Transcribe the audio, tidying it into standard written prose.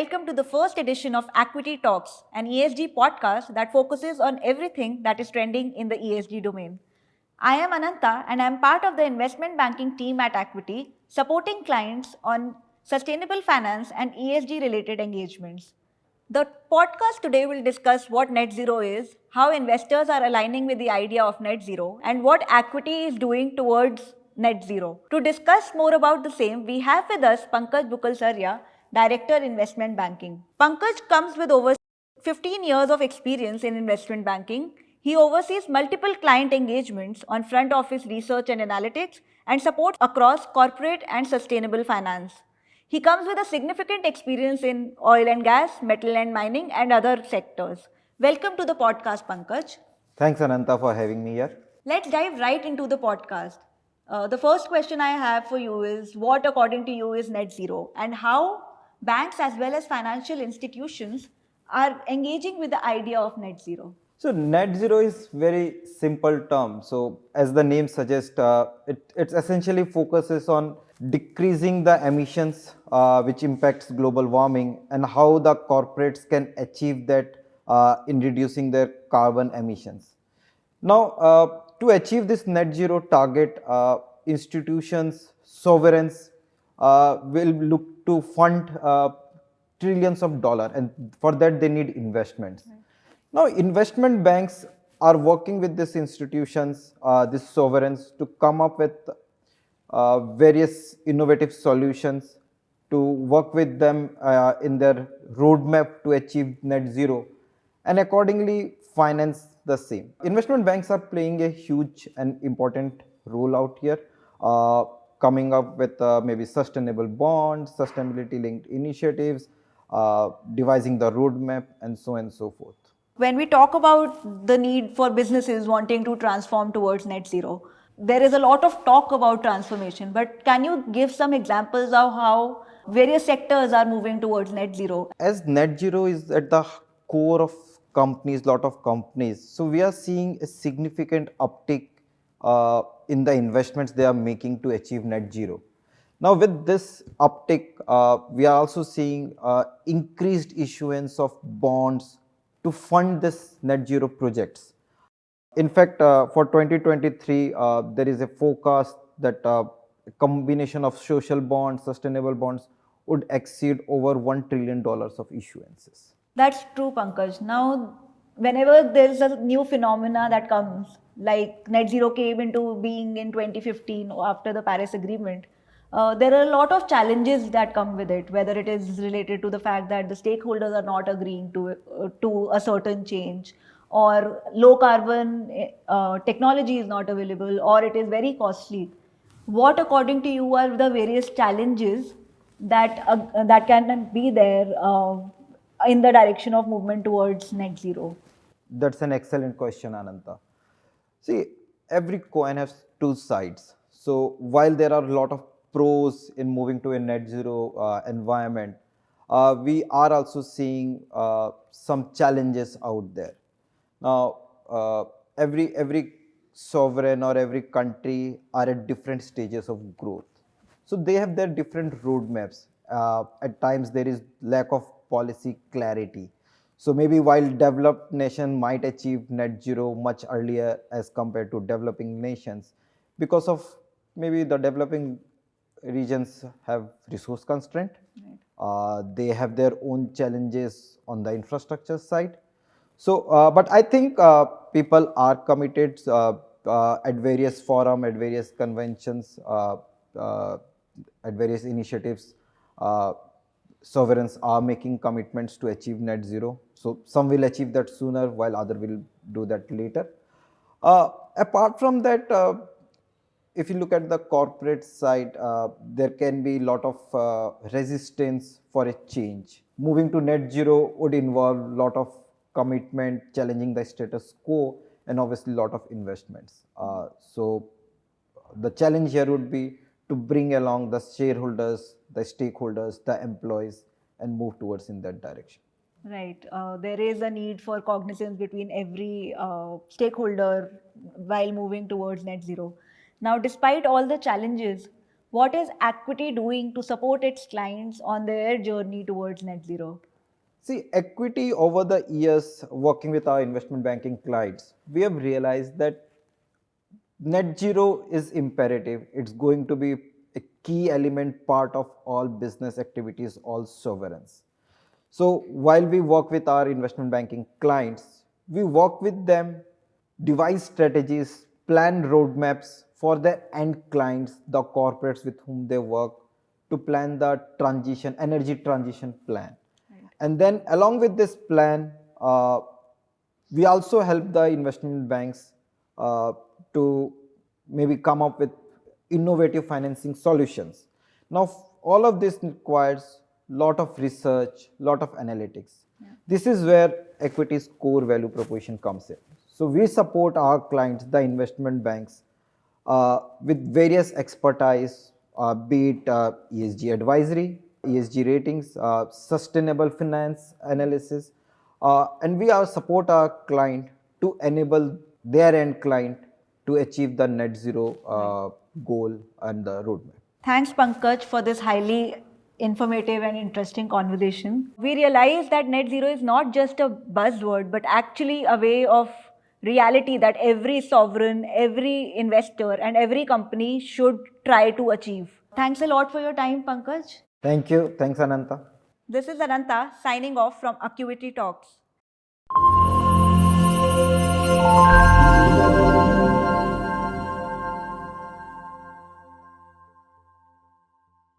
welcome to the first edition of Acuity Talks, an ESG podcast that focuses on everything that is trending in the ESG domain. I am Ananta and I am part of the investment banking team at Acuity, supporting clients on sustainable finance and ESG related engagements. The podcast today will discuss what net zero is, how investors are aligning with the idea of net zero, and what Acuity is doing towards net zero. To discuss more about the same, we have with us Pankaj Bukalsaria, Director Investment Banking. Pankaj comes with over 15 years of experience in investment banking. He oversees multiple client engagements on front office research and analytics and supports across corporate and sustainable finance. He comes with a significant experience in oil and gas, metal and mining, and other sectors. Welcome to the podcast, Pankaj. Thanks, Ananta, for having me here. Let's dive right into the podcast. The first question I have for you is what, according to you, is net zero, and how banks as well as financial institutions are engaging with the idea of net zero? So, net zero is very simple term. So, as the name suggests, it essentially focuses on decreasing the emissions which impacts global warming and how the corporates can achieve that in reducing their carbon emissions. Now, to achieve this net zero target, institutions, sovereigns will look to fund trillions of dollars, and for that they need investments. Right. Now, investment banks are working with these institutions, these sovereigns, to come up with various innovative solutions to work with them in their roadmap to achieve net zero and accordingly finance the same. Investment banks are playing a huge and important role out here, coming up with maybe sustainable bonds, sustainability linked initiatives, devising the roadmap, and so on and so forth. When we talk about the need for businesses wanting to transform towards net zero, there is a lot of talk about transformation, but can you give some examples of how various sectors are moving towards net zero? As net zero is at the core of companies, lot of companies, so we are seeing a significant uptick in the investments they are making to achieve net zero. Now, with this uptick, we are also seeing increased issuance of bonds to fund this net zero projects. In fact, for 2023, there is a forecast that a combination of social bonds, sustainable bonds would exceed over $1 trillion of issuances. That's true, Pankaj. Now, whenever there's a new phenomena that comes, like net zero came into being in 2015 after the Paris Agreement, there are a lot of challenges that come with it, whether it is related to the fact that the stakeholders are not agreeing to a certain change, or low carbon technology is not available, or it is very costly. What, according to you, are the various challenges that can be there in the direction of movement towards net zero? That's an excellent question, Ananta. See, every coin has two sides. So while there are a lot of pros in moving to a net zero environment, we are also seeing some challenges out there. Now, every sovereign or every country are at different stages of growth. So they have their different roadmaps. At times there is lack of policy clarity. So maybe while developed nation might achieve net zero much earlier as compared to developing nations, because of maybe the developing regions have resource constraint. Right. They have their own challenges on the infrastructure side. So, but I think people are committed at various forum, at various conventions, at various initiatives. Sovereigns are making commitments to achieve net zero. So some will achieve that sooner, while other will do that later. Apart from that, if you look at the corporate side, there can be a lot of resistance for a change. Moving to net zero would involve a lot of commitment, challenging the status quo, and obviously a lot of investments. So the challenge here would be to bring along the shareholders, the stakeholders, the employees, and move towards in that direction. Right. There is a need for cognizance between every stakeholder while moving towards net zero. Now, despite all the challenges, What is Acuity doing to support its clients on their journey towards net zero? See, equity over the years working with our investment banking clients, we have realized that net zero is imperative. It's going to be a key element part of all business activities, all sovereigns. So while we work with our investment banking clients, we work with them, devise strategies, plan roadmaps for the end clients, the corporates with whom they work, to plan the transition, energy transition plan. Right. And then along with this plan, we also help the investment banks to maybe come up with innovative financing solutions. Now, all of this requires lot of research, lot of analytics. Yeah. This is where equity's core value proposition comes in. So we support our clients, the investment banks, with various expertise, be it ESG advisory, ESG ratings, sustainable finance analysis, and we are support our client to enable their end client to achieve the net zero goal and the roadmap. Thanks, Pankaj, for this highly informative and interesting conversation. We realize that net zero is not just a buzzword, but actually a way of reality that every sovereign, every investor, and every company should try to achieve. Thanks a lot for your time, Pankaj. Thank you. Thanks, Ananta. This is Ananta signing off from Acuity Talks.